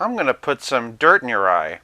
I'm gonna put some dirt in your eye.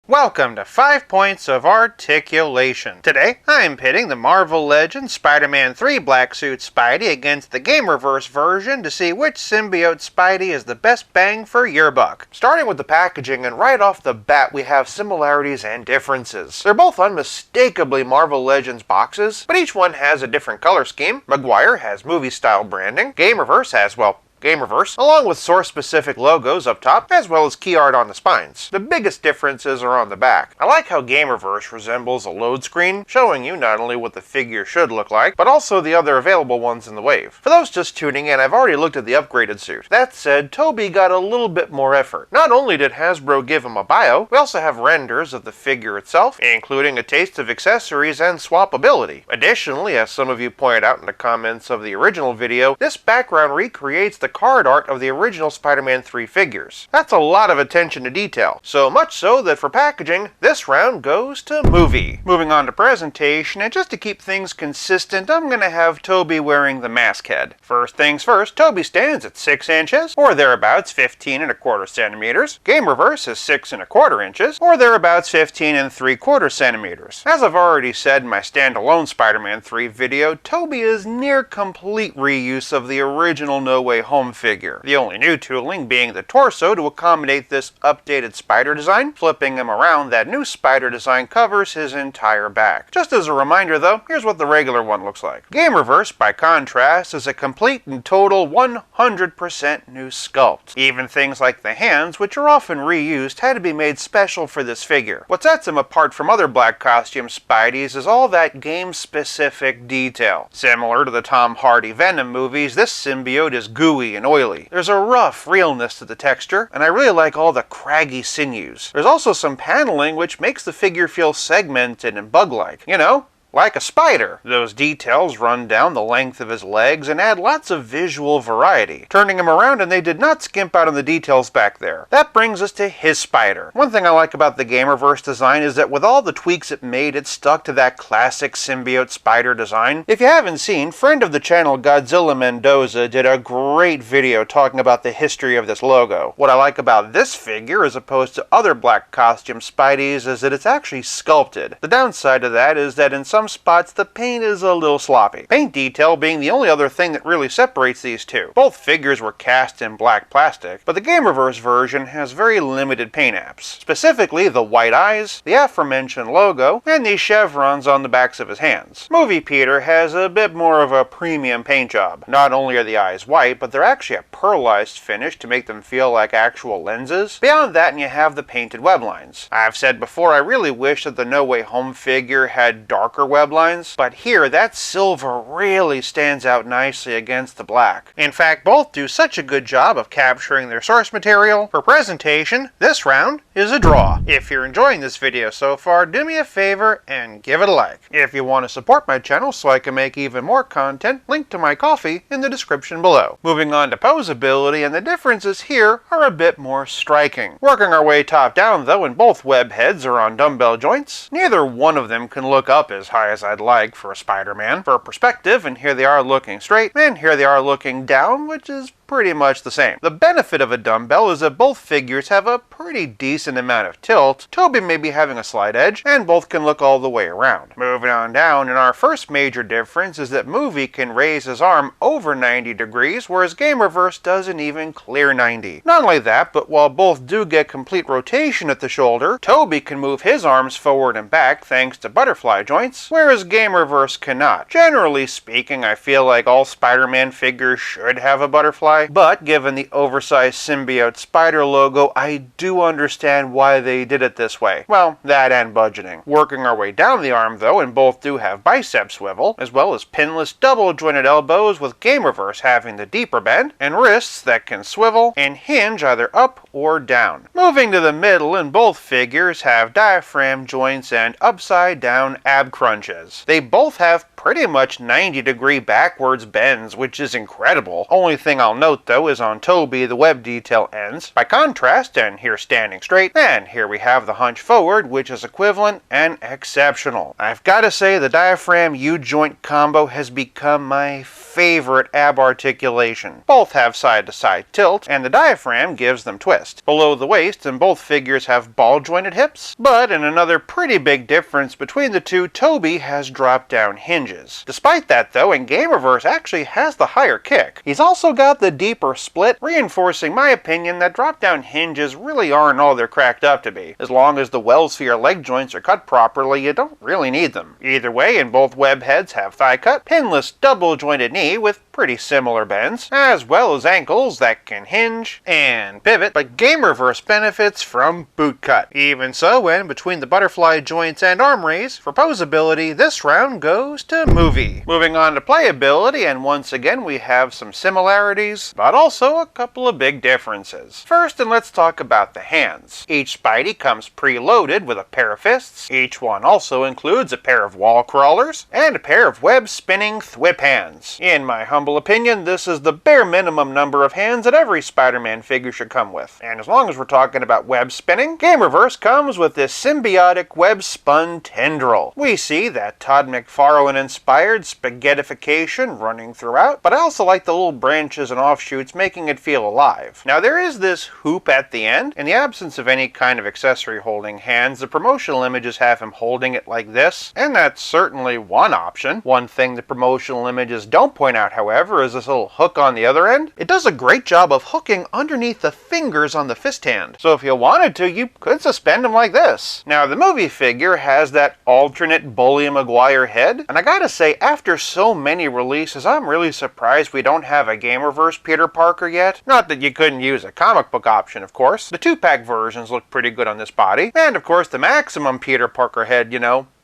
Welcome to 5 Points of Articulation. Today, I'm pitting the Marvel Legends Spider-Man 3 Black Suit Spidey against the GamerVerse version to see which symbiote Spidey is the best bang for your buck. Starting with the packaging, and right off the bat we have similarities and differences. They're both unmistakably Marvel Legends boxes, but each one has a different color scheme. Maguire has movie-style branding. GamerVerse has, well, GamerVerse, along with source-specific logos up top, as well as key art on the spines. The biggest differences are on the back. I like how GamerVerse resembles a load screen, showing you not only what the figure should look like, but also the other available ones in the wave. For those just tuning in, I've already looked at the upgraded suit. That said, Tobey got a little bit more effort. Not only did Hasbro give him a bio, we also have renders of the figure itself, including a taste of accessories and swappability. Additionally, as some of you pointed out in the comments of the original video, this background recreates the card art of the original Spider-Man 3 figures. That's a lot of attention to detail, so much so that for packaging, this round goes to movie. Moving on to presentation, and just to keep things consistent, I'm gonna have Tobey wearing the mask head. First things first, Tobey stands at 6 inches, or thereabouts 15¼ centimeters. GamerVerse is 6¼ inches, or thereabouts 15¾ centimeters. As I've already said in my standalone Spider-Man 3 video, Tobey is near complete reuse of the original No Way Home figure. The only new tooling being the torso to accommodate this updated spider design. Flipping him around, that new spider design covers his entire back. Just as a reminder though, here's what the regular one looks like. GamerVerse, by contrast, is a complete and total 100% new sculpt. Even things like the hands, which are often reused, had to be made special for this figure. What sets him apart from other black costume Spideys is all that game-specific detail. Similar to the Tom Hardy Venom movies, this symbiote is gooey and oily. There's a rough realness to the texture, and I really like all the craggy sinews. There's also some paneling which makes the figure feel segmented and bug-like. You know, like a spider. Those details run down the length of his legs and add lots of visual variety, turning him around, and they did not skimp out on the details back there. That brings us to his spider. One thing I like about the GamerVerse design is that with all the tweaks it made, it stuck to that classic symbiote spider design. If you haven't seen, friend of the channel Godzilla Mendoza did a great video talking about the history of this logo. What I like about this figure, as opposed to other black costume Spideys, is that it's actually sculpted. The downside of that is that in some spots the paint is a little sloppy. Paint detail being the only other thing that really separates these two. Both figures were cast in black plastic, but the GamerVerse version has very limited paint apps. Specifically the white eyes, the aforementioned logo, and these chevrons on the backs of his hands. Movie Peter has a bit more of a premium paint job. Not only are the eyes white, but they're actually a pearlized finish to make them feel like actual lenses. Beyond that, you have the painted web lines. I've said before, I really wish that the No Way Home figure had darker web lines, but here that silver really stands out nicely against the black. In fact, both do such a good job of capturing their source material. For presentation, this round is a draw. If you're enjoying this video so far, do me a favor and give it a like. If you want to support my channel so I can make even more content, link to my coffee in the description below. Moving on to Poseability, and the differences here are a bit more striking. Working our way top down though, and both web heads are on dumbbell joints, neither one of them can look up as high as I'd like for a Spider-Man. For perspective, and here they are looking straight, and here they are looking down, which is pretty much the same. The benefit of a dumbbell is that both figures have a pretty decent amount of tilt. Tobey may be having a slight edge, and both can look all the way around. Moving on down, and our first major difference is that Movie can raise his arm over 90 degrees, whereas GamerVerse doesn't even clear 90. Not only that, but while both do get complete rotation at the shoulder, Tobey can move his arms forward and back thanks to butterfly joints, whereas GamerVerse cannot. Generally speaking, I feel like all Spider-Man figures should have a butterfly, but given the oversized symbiote spider logo, I do understand why they did it this way. Well, that and budgeting. Working our way down the arm though, and both do have bicep swivel, as well as pinless double jointed elbows, with GamerVerse having the deeper bend, and wrists that can swivel and hinge either up or down. Moving to the middle, and both figures have diaphragm joints and upside down ab crunches. They both have pretty much 90-degree backwards bends, which is incredible. Only thing I'll note note though is on Tobey the web detail ends. By contrast, and here standing straight, and here we have the hunch forward, which is equivalent and exceptional. I've got to say the diaphragm U-joint combo has become my favorite ab articulation. Both have side-to-side tilt, and the diaphragm gives them twist. Below the waist, and both figures have ball-jointed hips, but in another pretty big difference between the two, Tobey has drop-down hinges. Despite that though, and GamerVerse actually has the higher kick. He's also got the deeper split, reinforcing my opinion that drop-down hinges really aren't all they're cracked up to be. As long as the welds for your leg joints are cut properly, you don't really need them. Either way, and both web heads have thigh cut, pinless double-jointed knee with pretty similar bends, as well as ankles that can hinge and pivot, but GamerVerse benefits from boot cut. Even so, and between the butterfly joints and arm raise, for Poseability, this round goes to movie. Moving on to Playability, and once again we have some similarities, but also a couple of big differences. First, and let's talk about the hands. Each Spidey comes preloaded with a pair of fists. Each one also includes a pair of wall crawlers and a pair of web-spinning thwip hands. In my humble opinion, this is the bare minimum number of hands that every Spider-Man figure should come with. And as long as we're talking about web spinning, GamerVerse comes with this symbiotic web-spun tendril. We see that Todd McFarlane-inspired spaghettification running throughout, but I also like the little branches and offshoots making it feel alive. Now there is this hoop at the end. In the absence of any kind of accessory holding hands, the promotional images have him holding it like this, and that's certainly one option. One thing the promotional images don't point out, however, is this little hook on the other end. It does a great job of hooking underneath the fingers on the fist hand, so if you wanted to, you could suspend them like this. Now the movie figure has that alternate Tobey Maguire head, and I gotta say, after so many releases, I'm really surprised we don't have a GamerVerse Peter Parker yet. Not that you couldn't use a comic book option, of course. The 2-pack versions look pretty good on this body, and of course the maximum Peter Parker head,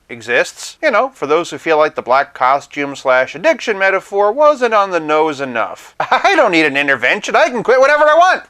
exists. For those who feel like the black costume/addiction metaphor wasn't on the nose enough. I don't need an intervention, I can quit whatever I want!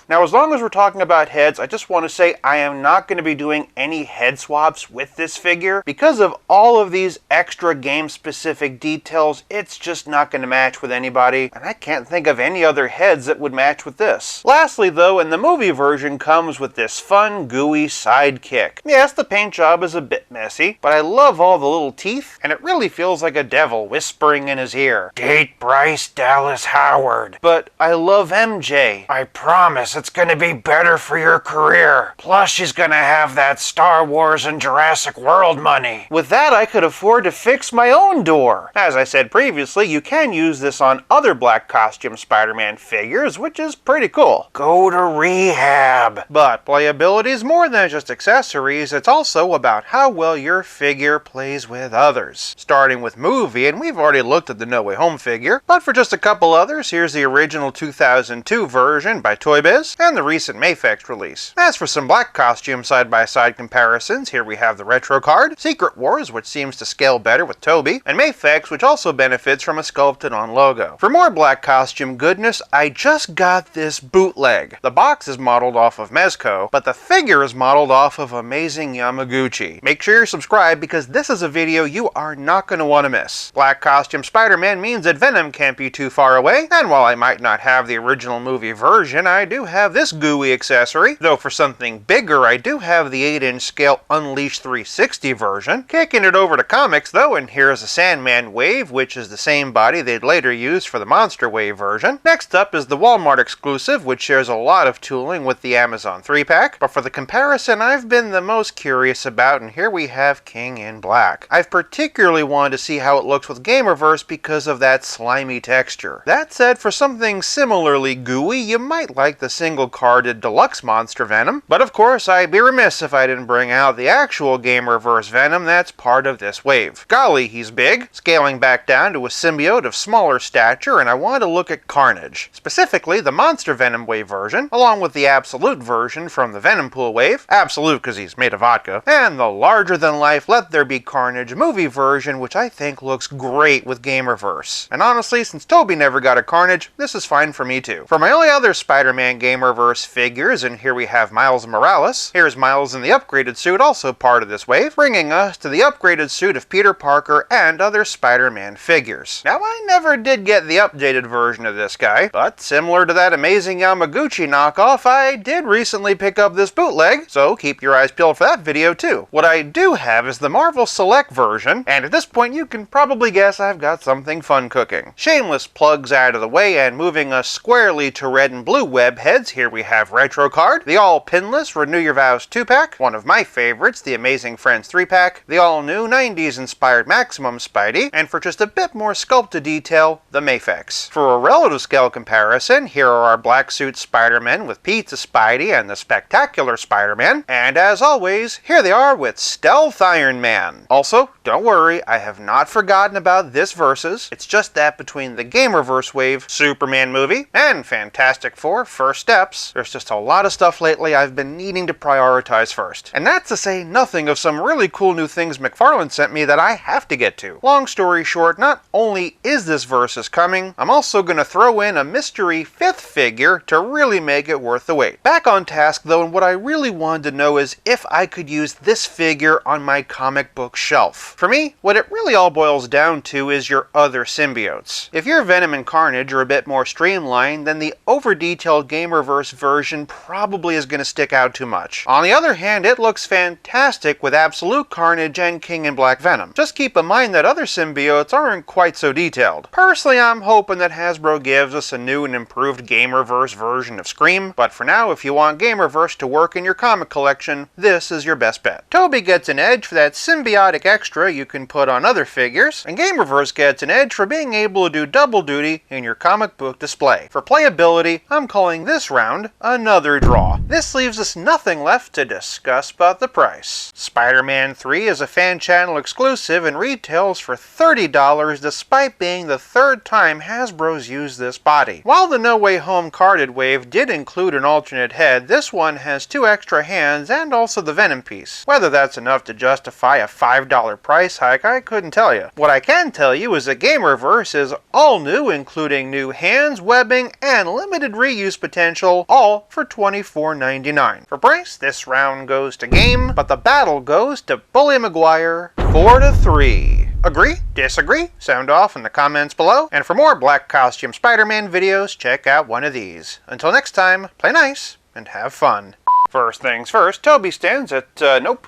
Now, as long as we're talking about heads, I just want to say I am not going to be doing any head swaps with this figure. Because of all of these extra game-specific details, it's just not going to match with anybody, and I can't think of any other heads that would match with this. Lastly though, and the movie version comes with this fun, gooey sidekick. Yes, the paint job is a bit messy, but I love all the little teeth, and it really feels like a devil whispering in his ear. Date Bryce Dallas Howard. But I love MJ. I promise it's gonna be better for your career. Plus she's gonna have that Star Wars and Jurassic World money. With that, I could afford to fix my own door. As I said previously, you can use this on other black costume Spider-Man figures, which is pretty cool. Go to rehab. But Playability is more than just accessories, it's also about how well your figure plays with others. Starting with movie, and we've already looked at the No Way Home figure, but for just a couple others, here's the original 2002 version by Toy Biz, and the recent Mafex release. As for some black costume side-by-side comparisons, here we have the retro card, Secret Wars, which seems to scale better with Tobey, and Mafex, which also benefits from a sculpted-on logo. For more black costume goodness, I just got this bootleg. The box is modeled off of Mezco, but the figure is modeled off of Amazing Yamaguchi. Make sure you're subscribed because this is a video you are not going to want to miss. Black costume Spider-Man means that Venom can't be too far away, and while I might not have the original movie version, I do have this gooey accessory, though for something bigger I do have the 8-inch scale Unleashed 360 version. Kicking it over to comics though, and here's the Sandman Wave, which is the same body they'd later use for the Monster Wave version. Next up is the Walmart exclusive, which shares a lot of tooling with the Amazon 3-pack, but for the comparison I've been the most curious about, and here we have King in Black. I've particularly wanted to see how it looks with GamerVerse because of that slimy texture. That said, for something similarly gooey, you might like the single-carded Deluxe Monster Venom, but of course I'd be remiss if I didn't bring out the actual GamerVerse Venom that's part of this wave. Golly, he's big, scaling back down to a symbiote of smaller stature, and I want to look at Carnage. Specifically, the Monster Venom Wave version, along with the Absolute version from the Venom Pool Wave, Absolute because he's made of vodka, and the larger-than-life Let There Be Carnage movie version, which I think looks great with GamerVerse. And honestly, since Tobey never got a Carnage, this is fine for me too. For my only other Spider-Man game GamerVerse figures, and here we have Miles Morales. Here's Miles in the upgraded suit, also part of this wave, bringing us to the upgraded suit of Peter Parker and other Spider-Man figures. Now, I never did get the updated version of this guy, but similar to that amazing Yamaguchi knockoff, I did recently pick up this bootleg, so keep your eyes peeled for that video too. What I do have is the Marvel Select version, and at this point you can probably guess I've got something fun cooking. Shameless plugs out of the way, and moving us squarely to red and blue web heads, here we have Retro Card, the all-pinless Renew Your Vows 2-pack, one of my favorites, the Amazing Friends 3-pack, the all-new 90s-inspired Maximum Spidey, and for just a bit more sculpted detail, the Mafex. For a relative scale comparison, here are our black suit Spider-Man with Pizza Spidey and the Spectacular Spider-Man, and as always, here they are with Stealth Iron Man. Also, don't worry, I have not forgotten about this Versus. It's just that between the GamerVerse wave, Superman movie, and Fantastic Four, First Steps, there's just a lot of stuff lately I've been needing to prioritize first. And that's to say nothing of some really cool new things McFarlane sent me that I have to get to. Long story short, not only is this Versus coming, I'm also going to throw in a mystery 5th figure to really make it worth the wait. Back on task though, and what I really wanted to know is if I could use this figure on my comic book shelf. For me, what it really all boils down to is your other symbiotes. If your Venom and Carnage are a bit more streamlined, then the over-detailed GamerVerse version probably is going to stick out too much. On the other hand, it looks fantastic with Absolute Carnage and King and Black Venom. Just keep in mind that other symbiotes aren't quite so detailed. Personally, I'm hoping that Hasbro gives us a new and improved GamerVerse version of Scream, but for now, if you want GamerVerse to work in your comic collection, this is your best bet. Tobey gets an edge for that symbiotic extra you can put on other figures, and GamerVerse gets an edge for being able to do double duty in your comic book display. For playability, I'm calling this round another draw. This leaves us nothing left to discuss but the price. Spider-Man 3 is a fan channel exclusive and retails for $30 despite being the third time Hasbro's used this body. While the No Way Home carded wave did include an alternate head, this one has 2 extra hands and also the Venom piece. Whether that's enough to justify a $5 price hike, I couldn't tell you. What I can tell you is that GamerVerse is all new, including new hands, webbing, and limited reuse potential, all for $24.99. For price, this round goes to Game, but the battle goes to Tobey Maguire 4-3. Agree? Disagree? Sound off in the comments below. And for more Black Costume Spider-Man videos, check out one of these. Until next time, play nice and have fun. First things first, Tobey stands at, nope.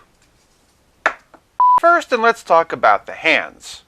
First, and let's talk about the hands.